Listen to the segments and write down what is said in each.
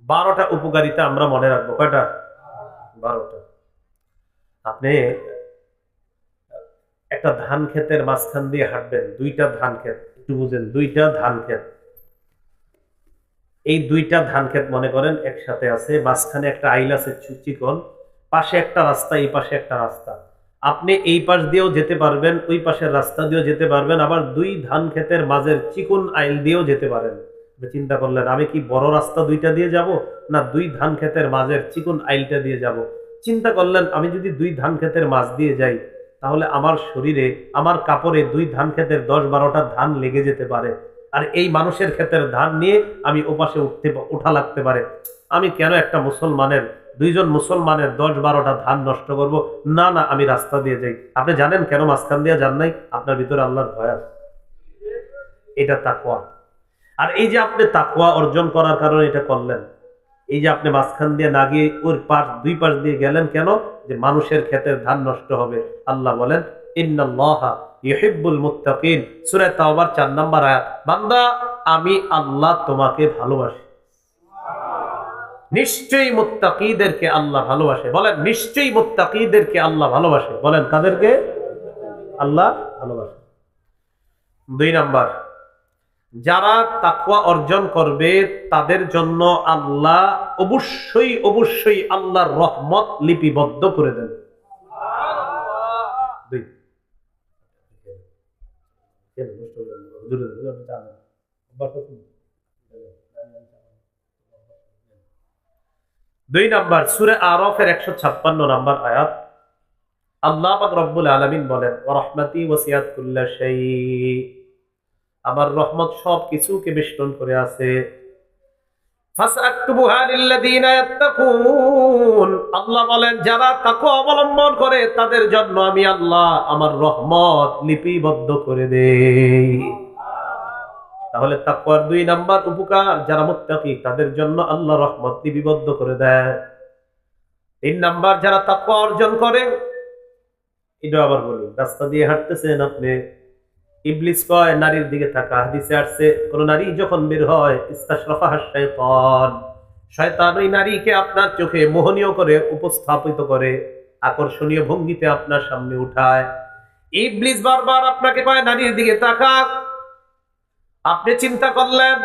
12টা উপকারিতা আমরা মনে রাখবো। কয়টা? 12টা। আপনি একটা ধান ক্ষেতের মাঝখান দিয়ে হাঁটবেন, দুইটা ধান ক্ষেত, একটু বুঝেন, দুইটা ধান ক্ষেত। এই দুইটা ধান ক্ষেত মনে করেন একসাথে আছে, মাঝখানে একটা আইল আছে চিকন, পাশে একটা রাস্তা, এই পাশে একটা রাস্তা। আপনি এই পাশ দিয়েও যেতে পারবেন, ওই পাশের রাস্তা দিয়েও যেতে পারবেন, আবার দুই ধান ক্ষেতের মাঝের চিকন আইল দিয়েও যেতে পারেন। চিন্তা করলেন আমি কি বড় রাস্তা দুইটা দিয়ে যাব, না দুই ধান ক্ষেতের মাঝের চিকন আইলটা দিয়ে যাব? চিন্তা করলেন আমি যদি দুই ধান ক্ষেতের মাঝ দিয়ে যাই, তাহলে আমার শরীরে, আমার কাপড়ে দুই ধান ক্ষেতের 10-12টা ধান লেগে যেতে পারে। আর এই মানুষের ক্ষেতের ধান নিয়ে আমি ওপাশে উঠা লাগতে পারে। আমি কেন একটা মুসলমানের, দুইজন মুসলমানের 10-12টা ধান নষ্ট করব? না না, আমি রাস্তা দিয়ে যাই। আপনি জানেন কেন মাঝখান দিয়ে যান নাই? আপনার ভিতরে আল্লাহর ভয় আছে। এটা তাকওয়া। আর এই যে আপনি তাকওয়া অর্জন করার কারণে এটা করলেন, এই যে আপনি মাঝখান দিয়ে না গিয়ে ওর পাশ, দুই পাশ দিয়ে গেলেন কেন? যে মানুষের ক্ষেতের ধান নষ্ট হবে। আল্লাহ বলেন ইন্নাল্লাহা ইউহিব্বুল মুত্তাকিন, সূরা তাওবার 4 নম্বর আয়াত। বান্দা, আমি আল্লাহ তোমাকে ভালোবাসি। নিশ্চয়ই মুত্তাকিদেরকে আল্লাহ ভালোবাসে। বলেন নিশ্চয়ই মুত্তাকিদেরকে আল্লাহ ভালোবাসে। বলেন কাদেরকে আল্লাহ ভালোবাসে? 2 নাম্বার, যারা তাকওয়া অর্জন করবে তাদের জন্য আল্লাহ অবশ্যই অবশ্যই আল্লাহর রহমত লিপিবদ্ধ করে দেন। 2 নাম্বার, সূরা আরাফের 156 নাম্বার আয়াত। আল্লাহ পাক রব্বুল আলামিন বলেন ওয়া রাহমাতি ওয়াসিআত কুল্লা শাই, আমার রহমত সব কিছুকে বেষ্টন করে আছে। ফাসআকতুবুহা লিল্লাযিনা ইয়াত্তাকুন, আল্লাহ বলেন যারা তাকওয়া অবলম্বন করে তাদের জন্য আমি আল্লাহ আমার রহমত লিপিবদ্ধ করে দেই। তাহলে তাকওয়ার 2 নাম্বার উপকার, যারা মুত্তাকি তাদের জন্য আল্লাহ রহমত লিপিবদ্ধ করে দেয়। 3 নাম্বার, যারা তাকওয়া অর্জন করে, এটা আবার বলি, রাস্তা দিয়ে হাঁটতেছেন আপনি, ইবলিস কয় নারীর দিকে তাকা। হাদিসে আসছে কোন নারী যখন বের হয় ইস্তাশরাফাহা শাইতান, শয়তান ওই নারীকে আপনার চোখে মোহনীয় করে উপস্থাপিত করে, আকর্ষণীয় ভঙ্গিতে আপনার সামনে উঠায়। ইবলিস বারবার আপনাকে কয় নারীর দিকে তাকা। আপনি চিন্তা করলেন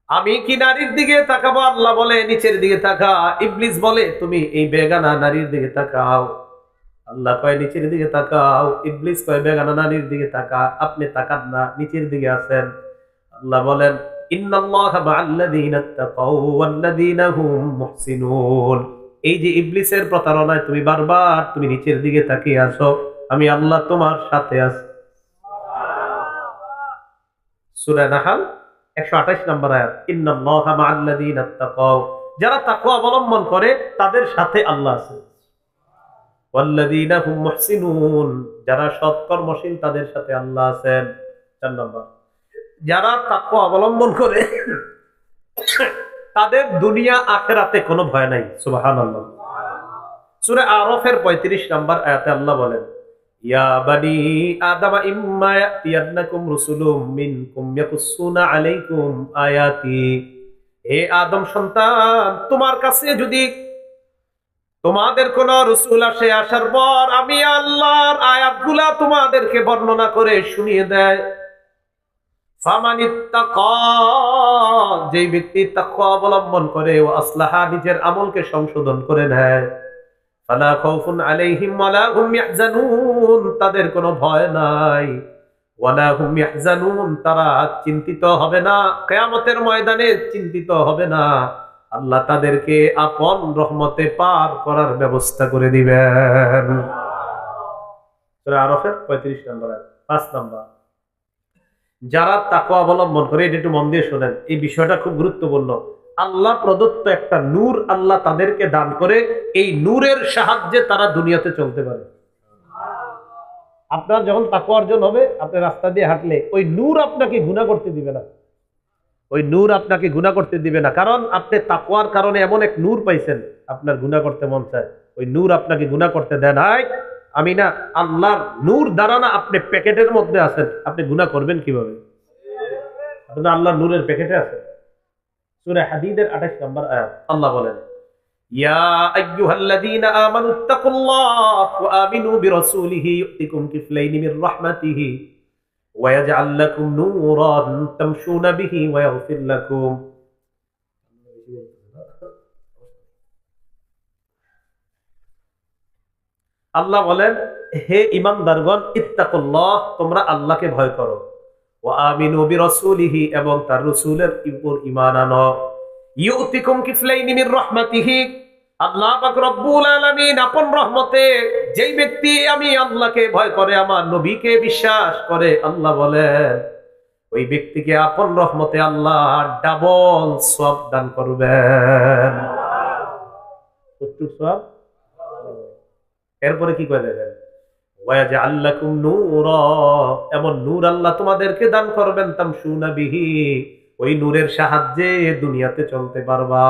আমি কি নারীর দিকে তাকাবো? আল্লাহ বলে নিচের দিকে তাকা। ইবলিস বলে তুমি এই বেগানা নারীর দিকে তাকাও। আল্লাহ কয় নিচের দিকে তাকাও, ইবলিস কয় বেগানা নারীর দিকে তাকা। আপনি তাকান না, নিচের দিকে আছেন। আল্লাহ বলেন ইন্নাল্লাহা মাআল্লাযীনা তাকাউ ওয়াল্লাযীনা হুম মুহসিনুন। এই যে ইবলিসের প্রতারণায় তুমি বারবার তুমি নিচের দিকে তাকিয়ে আছো, আমি আল্লাহ তোমার সাথে আছি। সূরা নাহল 128 নম্বর আয়াত। ইন্নাল্লাহা মাআল্লাযীনা তাকাউ, যারা তাকওয়া অবলম্বন করে তাদের সাথে আল্লাহ আছে। ওয়াল্লাযীনা হুম মুহসিনুন, যারা সৎকর্মশীল তাদের সাথে আল্লাহ আছেন। 4 নম্বর, যারা তাকওয়া অবলম্বন করে তাদের দুনিয়া আখিরাতে কোনো ভয় নাই। সুবহানাল্লাহ। সূরা আরাফের 35 নম্বর আয়াতে আল্লাহ বলেন ইয়া বানি আদম ইম্মা ইয়াতিয়ান্নাকুম রুসুলুম মিনকুম ইয়াকুসুনা আলাইকুম আয়াতি, হে আদম সন্তান, তোমার কাছে যদি তোমাদের কোন রসুল আসে, আসার পর আমি আল্লাহর আয়াতগুলা তোমাদেরকে বর্ণনা করে শুনিয়ে দেয়, ফামানিত্তাকা, যে ব্যক্তি তাকওয়া অবলম্বন করে ও আসলাহা, নিজের আমলকে সংশোধন করে নেয়, ফালা খাউফুন আলাইহিম ওয়ালা হুম ইয়াহজানুন, তাদের কোনো ভয় নাই, ওয়ালা হুম ইয়াহজানুন, তারা চিন্তিত হবে না, কিয়ামতের ময়দানে চিন্তিত হবে না। আল্লাহ তাদেরকে আপন রহমতে পার করার ব্যবস্থা করে দিবেন। সূরা আরাফের 35 নম্বর আয়াত। 5 নম্বর, যারা তাকওয়া অবলম্বন করে, এটা একটু মন দিয়ে শোনেন, এই বিষয়টা খুব গুরুত্বপূর্ণ। আল্লাহ প্রদত্ত একটা নূর আল্লাহ তাদেরকে দান করে, এই নূরের সাহায্যে তারা দুনিয়াতে চলতে পারে। আপনার যখন তাকওয়া অর্জন হবে, আপনি রাস্তা দিয়ে হাঁটলে ওই নূর আপনাকে গুনাহ করতে দিবে না, ওই নূর আপনাকে গুনাহ করতে দিবে না, কারণ আপনি তাকওয়ার কারণে এমন এক নূর পাইছেন, আপনার গুনাহ করতে মন চায়, ওই নূর আপনাকে গুনাহ করতে দেয় না। আমি না আল্লাহর নূর দ্বারা না, আপনি প্যাকেটের মধ্যে আছেন, আপনি গুনাহ করবেন কিভাবে? আপনি আল্লাহর নূরের প্যাকেটে আছেন। সূরা হাদীদের 28 নম্বর আয়াত আল্লাহ বলেন ইয়া আইয়ুহাল্লাযীনা আমানুত্তাকুল্লাহ ওয়া আমিনু বিরাসূলিহি ইউতিকুম কিফলাইনি মির রাহমাতিহি ওয়া ইয়াজআল লাকুম নূরান তামশুনা বিহি ওয়া ইয়াগফির লাকুম। আল্লাহ বলেন হে ঈমানদারগণ ইত্তাকুল্লাহ তোমরা আল্লাহকে ভয় করো ওয়া আমিনু বিরাসূলিহি এবং তার রাসূলের উপর ঈমান আনো ইউতিকুম কিফলাইনি মির রাহমাতিহি আল্লাহ পাক রব্বুল আলামিন আপন রহমতে যেই ব্যক্তি আমি আল্লাহকে ভয় করে আমার নবীকে বিশ্বাস করে আল্লাহ বলেন ওই ব্যক্তিকে আপন রহমতে আল্লাহ ডাবল সওয়াব দান করবেন। কতটুকু সওয়াব? এরপরে কি করে দেখেন ওয়াজআল লাকুম নূরা এমন নূর আল্লাহ তোমাদেরকে দান করবেন তামশুনা বিহি ওই নূরের সাহায্যে দুনিয়াতে চলতে পারবা।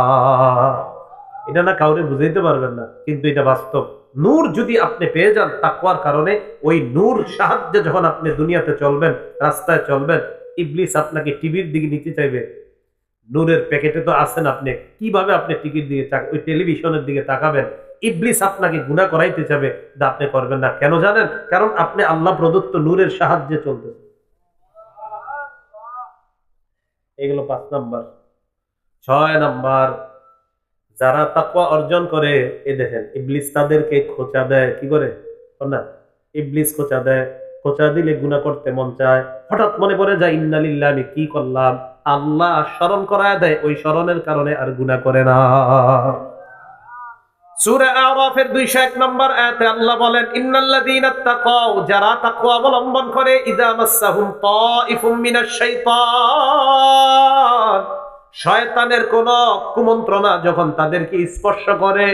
এটা না কাউরে বুঝাইতে পারবেন না কিন্তু এটা বাস্তব। নূর যদি আপনি পেয়ে যান তাকওয়ার কারণে ওই নূর সাহায্যে যখন আপনি দুনিয়াতে চলবেন রাস্তায় চলবেন ইবলিস আপনাকে টিভির দিকে নিতে চাইবে। নূরের প্যাকেটে তো আছেন আপনি কিভাবে আপনি টিকিট দিয়ে ওই টেলিভিশনের দিকে তাকাবেন ইবলিস আপনাকে গুনাহ করাইতে চাবে যা আপনি করবেন না। কেন জানেন? কারণ আপনি আল্লাহ প্রদত্ত নূরের সাহায্যে চলতেছেন। এগুলো 5 নাম্বার। 6 নাম্বার যারা তাকওয়া অর্জন করে এই দেখেন ইবলিস তাদেরকে খোঁচা দেয়। কি করে না ইবলিস খোঁচা দেয়, খোঁচা দিলে গুনাহ করতে মন চায়, হঠাৎ মনে পড়ে যায় ইন্না লিল্লাহি আমি কি করলাম, আল্লাহ স্মরণ করায় দেয়, ওই স্মরণের কারণে আর গুনাহ করে না। সূরা আরাফের 201 নম্বর আয়াতে আল্লাহ বলেন ইন্নাল্লাযীনা তাকাও যারা তাকওয়া অবলম্বন করে ইযা মাসসাহুম তাইফুম মিনাশ শাইতান শয়তানের কোন কুমন্ত্রণা যখন তাদেরকে স্পর্শ করে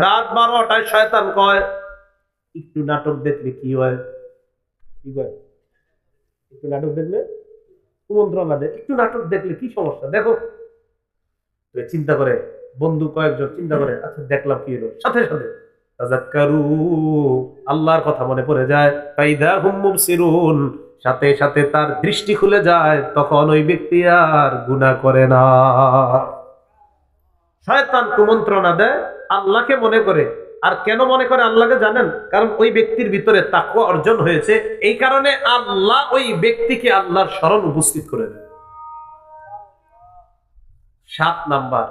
রাত 12টায় শয়তান কয় একটু নাটক দেখলে কি হয়, কি কয় একটু নাটক দেখলে কুমন্ত্রণা দেয়, একটু নাটক দেখলে কি সমস্যা দেখো। তো চিন্তা করে বন্ধু কয়েকজন চিন্তা করে আচ্ছা দেখলাম কি হলো, সাথে সাথে তাযাক্কারু আল্লাহর কথা মনে পড়ে যায় ফাইদা হুম মুবসিরুন সাথে সাথে তার দৃষ্টি খুলে যায়, তখন ওই ব্যক্তি আর গুনাহ করে না। শয়তান কুমন্ত্রণা দেয় আল্লাহকে মনে করে। আর কেন মনে করে আল্লাহকে জানেন? কারণ ওই ব্যক্তির ভিতরে তাকওয়া অর্জন হয়েছে, এই কারণে আল্লাহ ওই ব্যক্তিকে আল্লাহর স্মরণ উপস্থিত করে দেয়। 7 নাম্বার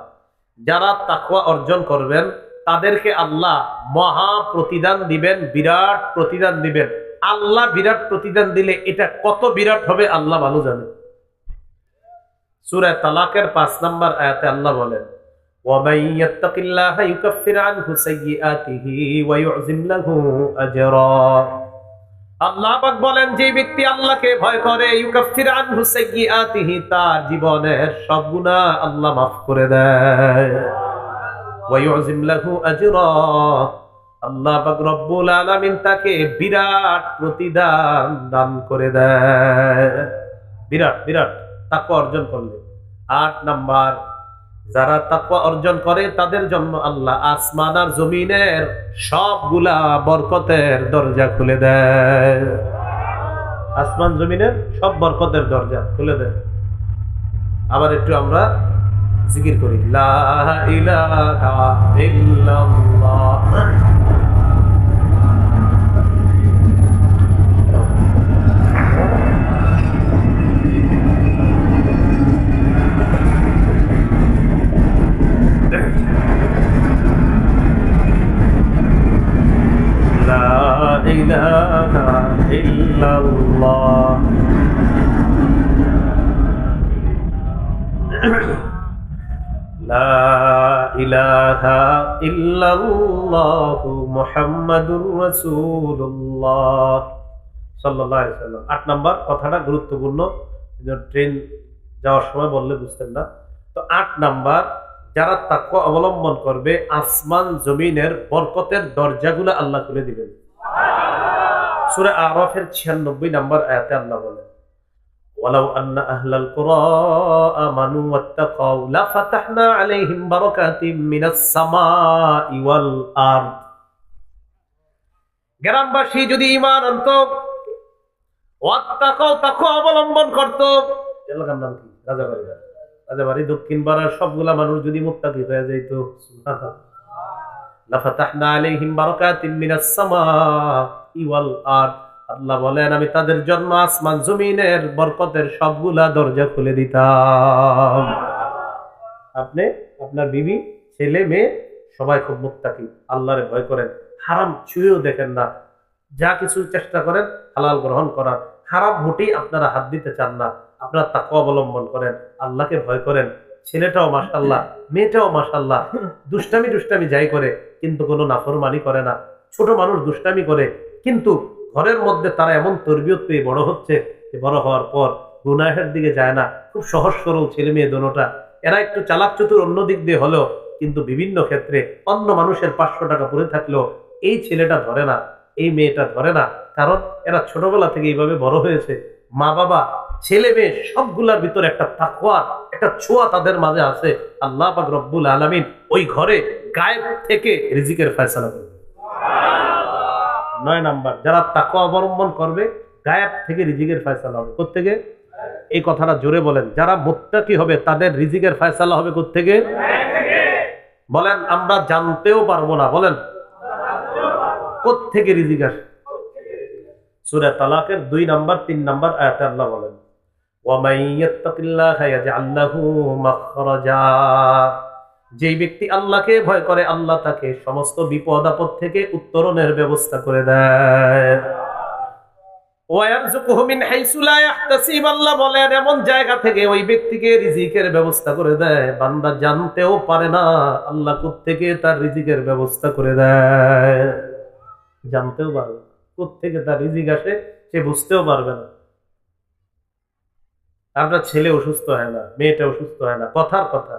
যারা তাকওয়া অর্জন করবেন তাদেরকে আল্লাহ মহা প্রতিদান দিবেন, বিরাট প্রতিদান দিবেন। আল্লাহ বিরাট প্রতিদান দিলে এটা কত বিরাট হবে আল্লাহ ভালো জানেন। সূরা তালাকের 5 নাম্বার আয়াতে আল্লাহ বলেন ওয়ামান ইয়াত্তাকিল্লাহা ইউকাফির আনহু সাইয়্যাতিহি ওয়া ইউযিম লাহু আজরা। আল্লাহ পাক বলেন যে ব্যক্তি আল্লাহকে ভয় করে ইউকাফির আনহু সাইয়্যাতিহি তার জীবনের সব গুনাহ আল্লাহ মাফ করে দেয়, ওয়া ইউযিম লাহু আজরা আল্লাহ পাক রব্বুল আলামিন তাকে বিরাট প্রতিদান দান করে দেয়। বিরাট বিরাট তাকওয়া অর্জন করলে। 8 নাম্বার যারা তাকওয়া অর্জন করে তাদের জন্য আল্লাহ আসমান আর জমিনের সবগুলা বরকতের দরজা খুলে দেয়। আসমান জমিনের সব বরকতের দরজা খুলে দেয়। আবার একটু আমরা জিকির করি লা ইলাহা ইল্লাল্লাহ। মুহাম্মাদুর রাসূলুল্লাহ সাল্লাল্লাহু আলাইহি ওয়াসাল্লাম। 8 নাম্বার কথাটা গুরুত্বপূর্ণ, ট্রেন যাওয়ার সময় বললে বুঝতেন না। তো 8 নাম্বার যারা তাকওয়া অবলম্বন করবে আসমান জমিনের বরকতের দরজাগুলো আল্লাহ খুলে দিবেন। সূরা আরাফের 96 নাম্বার আয়াতে আল্লাহ বলেন ওয়ালাউ আন্না আহলাল কুরা আমানু ওয়াত্তাকাউ লাফাতাহনা আলাইহিম বারাকাতিম মিনাস সামাই ওয়াল আরদ। গ্রামবাসী যদি ঈমান আনত ওয়াত্তাকাউ তাকওয়া অবলম্বন করত, এলাকার নাম কি রাজাবাড়ি, রাজাবাড়ি দক্ষিণ পাড়ার সবগুলা মানুষ যদি মুত্তাকি হয়ে যাইত, লাফাতাহনা আলাইহিম বারাকাতিম মিনাস সামাই ওয়াল আরদ, আল্লাহ বলেন আমি তাদের জন্য আসমান জমিনের বরকতের সবগুলা দরজা খুলে দিতাম। আপনি, আপনার বিবি, ছেলে মেয়ে সবাই খুব মুত্তাকি, আল্লাহরে ভয় করেন, হারাম ছুঁয়েও দেখেন না, যা কিছু চেষ্টা করেন হালাল গ্রহণ করার, হারাম মোটেই আপনারা হাত দিতে চান না, আপনারা তাকওয়া অবলম্বন করেন, আল্লাহকে ভয় করেন। ছেলেটাও মাশাআল্লাহ, মেয়েটাও মাশাআল্লাহ, দুষ্টামি যাই করে কিন্তু কোনো নাফরমানি করে না। ছোট মানুষ দুষ্টামি করে কিন্তু ঘরের মধ্যে তারা এমন তরবিয়ত পেয়ে বড় হচ্ছে যে বড় হওয়ার পর গুনাহের দিকে যায় না। খুব সহজ সরল ছেলে মেয়ে দোনোটা। এরা একটু চালাক চতুর অন্য দিক দিয়ে হলেও কিন্তু বিভিন্ন ক্ষেত্রে অন্য মানুষের 500 টাকা পড়ে থাকলেও এই ছেলেটা ধরে না, এই মেয়েটা ধরে না, কারণ এরা ছোটবেলা থেকে এইভাবে বড় হয়েছে। মা বাবা ছেলে মেয়ে সবগুলার ভিতরে একটা তাকওয়ার একটা ছোঁয়া তাদের মাঝে আছে। আল্লাহ পাক রব্বুল আলামিন ওই ঘরে গায়েব থেকে রিজিকের ফয়সালা করবে। 9 নাম্বার, যারা তাকওয়া অবলম্বন করবে গায়েব থেকে রিজিকের ফয়সালা হবে। কোত্থেকে? এই কথাটা জোরে বলেন। যারা মুত্তাকি হবে তাদের রিজিকের ফয়সালা হবে কোত্থেকে? বলেন, আমরা জানতেও পারবো না। বলেন, কোত্থেকে রিজিক আসে? সূরা তালাকের 2 নাম্বার 3 নাম্বার আয়াতে আল্লাহ বলেন, ওয়ামান ইয়াত্তাকিল্লাহা ইয়াজআল লাহু মাখরাজা, যেই ব্যক্তি আল্লাহকে ভয় করে আল্লাহ তাকে সমস্ত বিপদ আপদ থেকে উত্তরণের ব্যবস্থা করে দেয়। ওয়ায়ারযুকুহু মিন হাইসু লা ইয়াহতাসিব, আল্লাহ বলেন এমন জায়গা থেকে ওই ব্যক্তিকে রিজিকের ব্যবস্থা করে দেয় বান্দা জানতেও পারে না আল্লাহ কোত্থেকে তার রিজিকের ব্যবস্থা করে দেয়। জানতেও পারবে না কোত্থেকে তার রিজিক আসে, সে বুঝতেও পারবে না। আপনার ছেলে অসুস্থ হয় না, মেয়েটা অসুস্থ হয় না, কথার কথা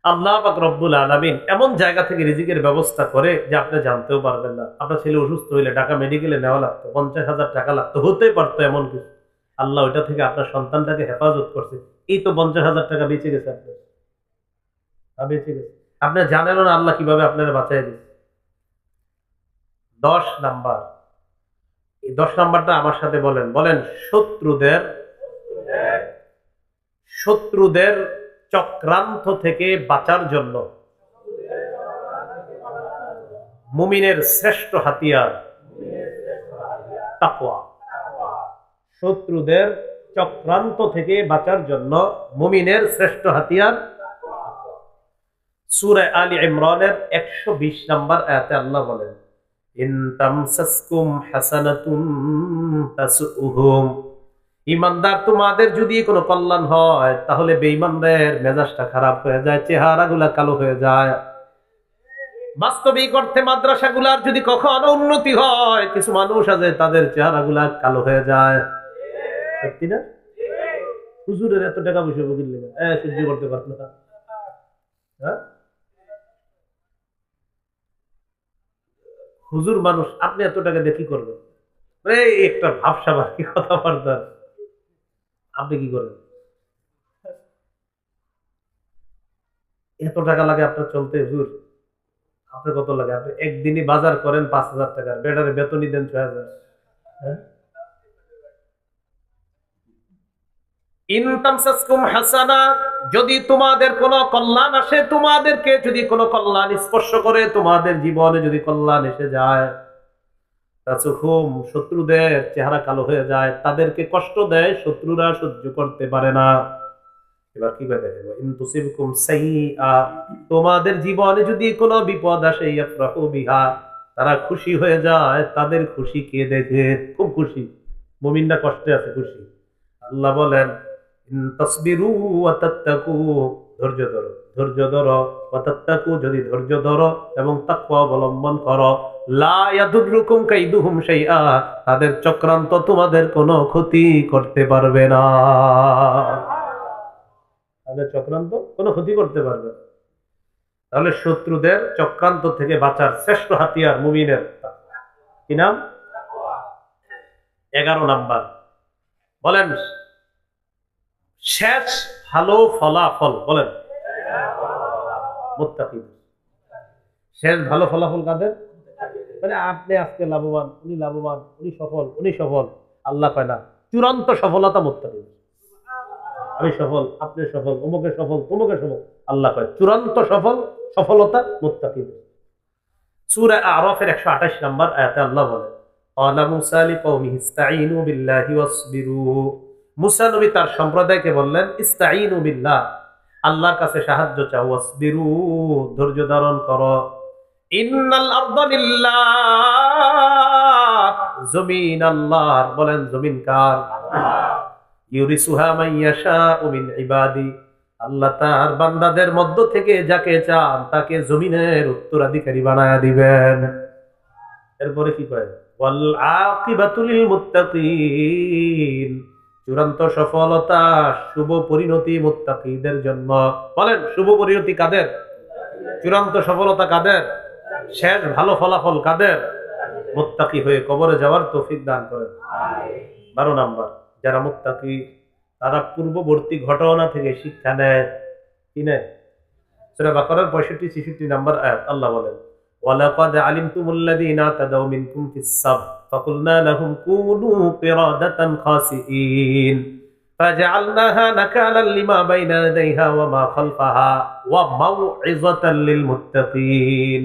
আল্লাহ পাক রব্বুল আলামিন এমন জায়গা থেকে রিজিকের ব্যবস্থা করে যে আপনি জানতেও পারবেন না। আপনার ছেলে অসুস্থ হইলে ঢাকা মেডিকেলে নেওয়া লাগতো, 50,000 টাকা লাগতো, হতেই পারতো এমন কিছু। আল্লাহ ওইটা থেকে আপনার সন্তানটাকে হেফাজত করছে। এই তো 50,000 টাকা বেঁচে গেছে আপনার, বেঁচে গেছে। আপনি জানেন না আল্লাহ কিভাবে আপনারা বাঁচাই দিচ্ছে। 10 নাম্বার, এই 10 নাম্বারটা আমার সাথে বলেন। বলেন, শত্রুদের চক্রান্ত থেকে বাঁচার জন্য মুমিনের শ্রেষ্ঠ হাতিয়ার তাকওয়া। শত্রুদের চক্রান্ত থেকে বাঁচার জন্য মুমিনের শ্রেষ্ঠ হাতিয়ার। সূরা আলী ইমরানের 120 নাম্বার আয়াতে আল্লাহ বলেন, ইন তামসাসকুম হাসানাতুন তাসউহুম, ঈমানদার তোমাদের যদি কোনো কল্যাণ হয় তাহলে বেঈমানদের মেজাজটা খারাপ হয়ে যায়, চেহারাগুলা কালো হয়ে যায়। বাস্তবিক অর্থে মাদ্রাসাগুলার যদি কখনো উন্নতি হয়, কিছু মানুষ আছে তাদের চেহারাগুলা কালো হয়ে যায়। সত্যি না? হুজুরের এত টাকা পয়সা বকিল লেগে সহ্য করতে পারত না। হ্যাঁ, হুজুর মানুষ, আপনি এত টাকা দিয়ে কি করবেন? একটা ভাবসাবার কি কথাবার্তা, আপনি কি করেন? এত টাকা লাগে আপনার চলতে? হুজুর আপনার কত লাগে? আপনি একদিনই বাজার করেন 5,000 টাকার, বেটারে বেতনই দেন 6,000। হ্যাঁ, ইন তামসাসকুম হাসানা, যদি তোমাদের কোনো কল্যাণ আসে, তোমাদেরকে যদি কোনো কল্যাণ স্পর্শ করে, তোমাদের জীবনে যদি কল্যাণ এসে যায়, তাসুহুম, শত্রুদের চেহারা কালো হয়ে যায়, তাদেরকে কষ্ট দেয়, শত্রুরা সহ্য করতে পারে না। এবার কি করে দেখো, ইন তুসিবকুম সাইয়্যা, তোমাদের জীবনে যদি কোনো বিপদ আসে, ইয়াফরাহু বিহা, তারা খুশি হয়ে যায়। তাদের খুশি কে দেখে? খুব খুশি। মুমিনরা কষ্টে আছে, খুশি। আল্লাহ বলেন, ইন তাসবিরু ওয়া তাত্তাকু, ধৈর্য ধরো, ধৈর্য ধরো, ওয়া তাত্তাকু, যদি ধৈর্য ধরো এবং তাকওয়া অবলম্বন করো, লা ইয়াদুররুকুম কাইদুহুম শাইআ, তাদের চক্রান্ত তোমাদের কোনো ক্ষতি করতে পারবে না। তাদের চক্রান্ত কোনো ক্ষতি করতে পারবে না। তাহলে শত্রুদের চক্রান্ত থেকে বাঁচার শ্রেষ্ঠ হাতিয়ার মুমিনের কি নাম? 11 নাম্বার, বলেন শেষ ভালো ফলাফল। বলেন, মুত্তাকিদের শেষ ভালো ফলাফল কাদের? মানে আপনি আজকে লাভবান, উনি লাভবান, উনি সফল, উনি সফল। আল্লাহ কয় না, চূড়ান্ত সফলতা মুত্তাকিদের। আমি সফল, আপনি সফল, অমুকে সফল, তমুকে সফল। আল্লাহ কয় চূড়ান্ত সফলতা মুত্তাকিদের। সূরা আরাফের 128 নম্বর আয়াতে আল্লাহ বলেন, ক্বালা মূসা লিকওমিহি ইসতাঈনু বিল্লাহি ওয়াসবিরু। মূসা নবী তার সম্প্রদায়কে বললেন, ইসতাঈনু বিল্লাহ, আল্লাহর কাছে সাহায্য চাও, ওয়াসবিরু, ধৈর্য ধারণ করো। ইন্নাল আরদা লিল্লাহ, জমিন আল্লাহর। বলেন জমিন কার? ইউরিসুহা মান ইয়াশাউ মিন ইবাদি, আল্লাহ তার বান্দাদের মধ্য থেকে যাকে চান তাকে জমিনের উত্তরাধিকারী বানায়া দিবেন। এরপরে কি কয়? ওয়াল আকিবাতু লিল মুত্তাকিন, চূড়ান্ত সফলতা, শুভ পরিণতি মুত্তাকিদের জন্য। বলেন শুভ পরিণতি কাদের? চূড়ান্ত সফলতা কাদের? শেষ ভালো ফলাফল কাদের? মুত্তাকি হয়ে কবরে যাওয়ার তৌফিক দান করেন। 12 নাম্বার, যারা মুত্তাকি তারা পূর্ববর্তী ঘটনা থেকে শিক্ষা নেয়। কি নেয়? সূরা বাকারার 65-66 নম্বর আয়াত আল্লাহ বলেন, ওয়ালাকাদ আলিমতুমুল্লাযীনা তাদাউ মিনকুম ফিস-সাবত ফাকুলনা লাহুম কুনু কিরাদাতান খাসিঈন ফাজআলনাহা নাকালান লিমা বাইনা ইয়াদাইহা ওয়া মা খালফাহা ওয়া মাউইযাতান লিল মুত্তাকিন।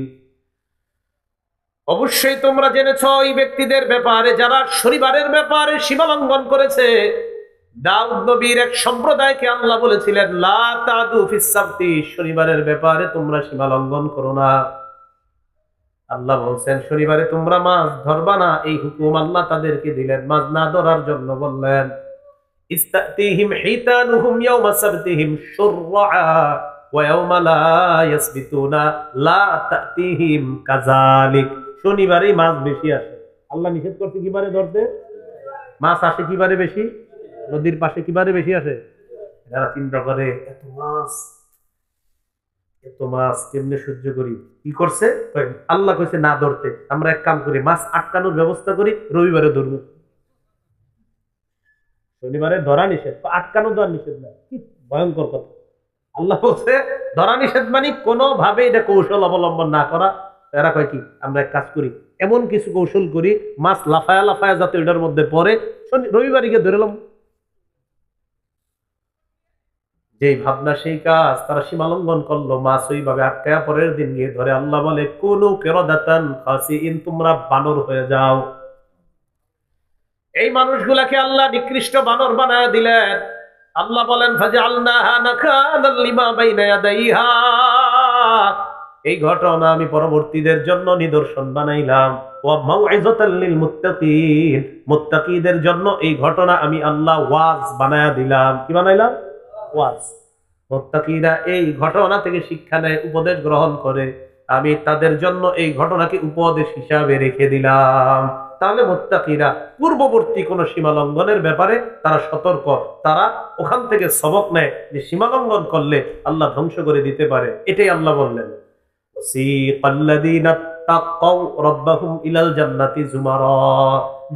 অবশ্যই তোমরা জেনেছো ওই ব্যক্তিদের ব্যাপারে যারা শনিবারের ব্যাপারে সীমা লঙ্ঘন করেছে। দাউদ নবীর এক সম্প্রদায়কে আল্লাহ বলেছিলেন, লা তাদু ফিস সাবতি, শনিবারের ব্যাপারে তোমরা সীমা লঙ্ঘন করো না। আল্লাহ বলছেন শনিবারে তোমরা মাছ ধরবা না, এই হুকুম আল্লাহ তাদেরকে দিলেন। মাছ না ধরার জন্য বললেন, ইস্তাতিহিম হিতানুহুম ইয়াওমা সাবতিহিম শুরআ ওয়া ইয়াওমা লা ইয়াসবিতুনা লা তাতিহিম কাযালিক। শনিবারে মাছ বেশি আসে। আল্লাহ নিষেধ করতে কিবারে ধরতে? মাছ আসে কিবারে বেশি? নদীর পাশে কিবারে বেশি আসে? যারা চিন্তা করে এত মাছ কেমনে সহ্য করি, কি করছে? আল্লাহ কইছে না ধরতে। আমরা এক কাম করি, মাছ আটকানোর ব্যবস্থা করি, রবিবারে ধরবো। শনিবারে ধরা নিষেধ, আটকানো ধরা নিষেধ না। কি ভয়ঙ্কর কথা! আল্লাহ বলছে ধরা নিষেধ মানে কোনোভাবে এটা কৌশল অবলম্বন না করা। এরা কয় কি, আমরা এক কাজ করি, এমন কিছু কৌশল করি মাছ লাফায়া লাফায়া যাতে ওইটার মধ্যে পড়ে, রবিবারে গিয়ে ধরে এলাম। যেই ভাবনা সেই কাজ, তারা সীমালঙ্ঘন করলো, মাছ ওইভাবে আটকায়া পরের দিন গিয়ে ধরে। আল্লাহ বলে কুনু কিরাদাতান খাসিঈন, তোমরা বানর হয়ে যাও। এই মানুষগুলাকে আল্লাহ নিকৃষ্ট বানর বানায় দিলেন। আল্লাহ বলেন ফাজআলনাহা নাকালান লিমা বাইনা ইয়াদাইহা, এই ঘটনা আমি পরবর্তীদের জন্য নিদর্শন বানাইলাম। ওয়া মাউইযাতাল লিল মুত্তাকিন, মুত্তাকিদের জন্য এই ঘটনা আমি আল্লাহ ওয়াজ বানায়া দিলাম। কি বানাইলাম? ওয়াজ। মুত্তাকিরা এই ঘটনা থেকে শিক্ষা নেয়, উপদেশ গ্রহণ করে। আমি তাদের জন্য এই ঘটনাকে উপদেশ হিসাবে রেখে দিলাম। তাহলে মুত্তাকিরা পূর্ববর্তী কোন সীমা লঙ্ঘনের ব্যাপারে তারা সতর্ক, তারা ওখান থেকে সবক নেয় যে সীমা লঙ্ঘন করলে আল্লাহ ধ্বংস করে দিতে পারে। এটাই আল্লাহ বললেন,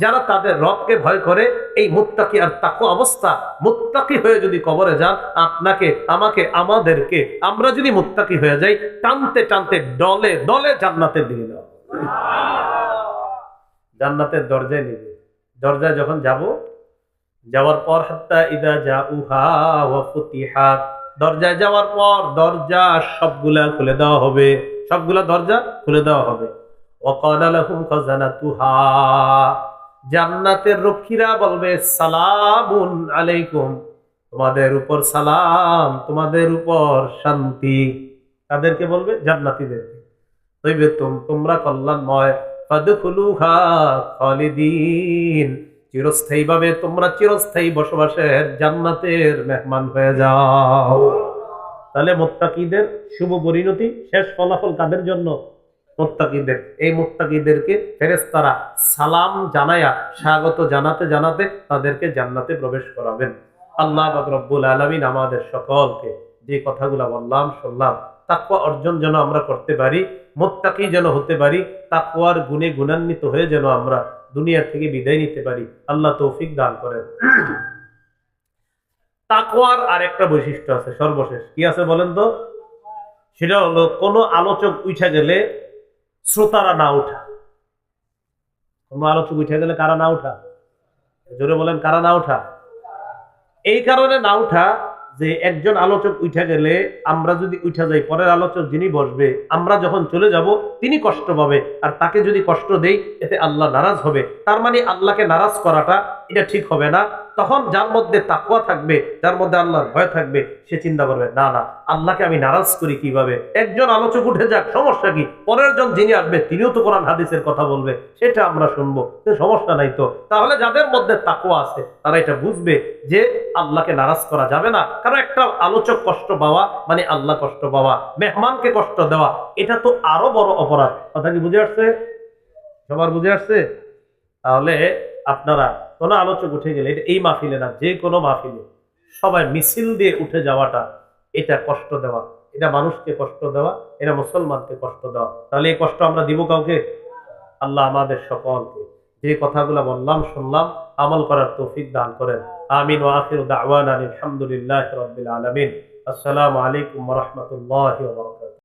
যারা তাদের রবকে ভয় করে, এই মুত্তাকি আর তাকওয়া অবস্থা। মুত্তাকি হয়ে যদি কবরে যান, আপনাকে, আমাকে, আমাদেরকে, আমরা যদি মুত্তাকি হয়ে যাই, টানতে টানতে দলে দলে জান্নাতের দিকে যাও। জান্নাতের দরজায় নিবে। দরজায় যখন যাব, যাওয়ার পর হাত্তা ইদা জাউহা ওয়া ফুতিহাত, দরজায় যাওয়ার পর দরজা সবগুলা খুলে দেওয়া হবে, সবগুলা দরজা খুলে দেওয়া হবে। ওয়াকালা লাহুম খাজানাতুহা, জান্নাতের রক্ষীরা বলবে সালামুন আলাইকুম, তোমাদের উপর সালাম, তোমাদের উপর শান্তি। তাদেরকে বলবে? জান্নাতীদেরকে। তৈবে তোমরা কল্যাণময়, ফাদখুলুহা খালিদিন, চিরস্থায়ীভাবে তোমরা চিরস্থায়ী বসবাসের জান্নাতের মেহমান হয়ে যাও। তাহলে মুত্তাকিদের শুভ পরিণতি, শেষ ফলাফল কাদের জন্য? মুত্তাকিদের। এই মুত্তাকিদেরকে ফেরেশতারা সালাম জানায়া, স্বাগত জানাতে জানাতে তাদেরকে জান্নাতে প্রবেশ করাবেন। আল্লাহ পাক রব্বুল আলামিন আমাদের সকলকে যে কথাগুলো বললাম শুনলাম, তাকওয়া অর্জন যেন আমরা করতে পারি, মুত্তাকি যেন হতে পারি, তাকওয়ার গুণে গুণান্বিত হয়ে যেন আমরা দুনিয়া থেকে বিদায় নিতে পারি। আল্লাহ তৌফিক দান করেন। তাকওয়ার আরেকটা বৈশিষ্ট্য আছে, সর্বশেষ। কি আছে বলেন তো? সেটা হলো কোন আলোচক উঠে গেলে শ্রোতারা না উঠা। কোন আলোচক উঠে গেলে কারা না উঠা? জোরে বলেন, কারা না উঠা? এই কারণে না উঠা, যে একজন আলোচক উঠে গেলে আমরা যদি উঠে যাই, পরের আলোচক যিনি বসবে, আমরা যখন চলে যাব তিনি কষ্ট পাবে, আর তাকে যদি কষ্ট দেই এতে আল্লাহ নারাজ হবে। তার মানে আল্লাহকে নারাজ করাটা এটা ঠিক হবে না। তখন যার মধ্যে তাকওয়া থাকবে, যার মধ্যে আল্লাহর ভয় থাকবে, সে চিন্তা করবে না না আল্লাহকে আমি নারাজ করি কিভাবে। একজন আলোচক উঠে যাক, সমস্যা কি, পরের জন যিনি আসবে তিনিও তো কোরআন হাদিসের কথা বলবে, সেটা আমরা শুনবো, সমস্যা নাই তো। তাহলে যাদের মধ্যে তাকওয়া আছে তারা এটা বুঝবে যে আল্লাহকে নারাজ করা যাবে না। কারণ একটা আলোচক কষ্ট পাওয়া মানে আল্লাহ কষ্ট পাওয়া, মেহমানকে কষ্ট দেওয়া, এটা তো আরো বড় অপরাধ। কথা কি বুঝে আসছে? সবার বুঝে আসছে? তাহলে আপনারা কোনো আলোচক উঠে গেলে, এটা এই মাহফিলে না, যে কোনো মাহফিলে সবাই মিছিল দিয়ে উঠে যাওয়াটা, এটা কষ্ট দেওয়া, এটা মানুষকে কষ্ট দেওয়া, এটা মুসলমানকে কষ্ট দেওয়া। তাহলে এই কষ্ট আমরা দিব কাউকে? আল্লাহ আমাদের সকলকে যে কথাগুলো বললাম শুনলাম আমল করার তৌফিক দান করেন। আমিন ওয়া আখিরু দাওয়ানা আলহামদুলিল্লাহি রাব্বিল আলামিন। আসসালামু আলাইকুম ওয়া রাহমাতুল্লাহি ওয়া বারাকাতুহু।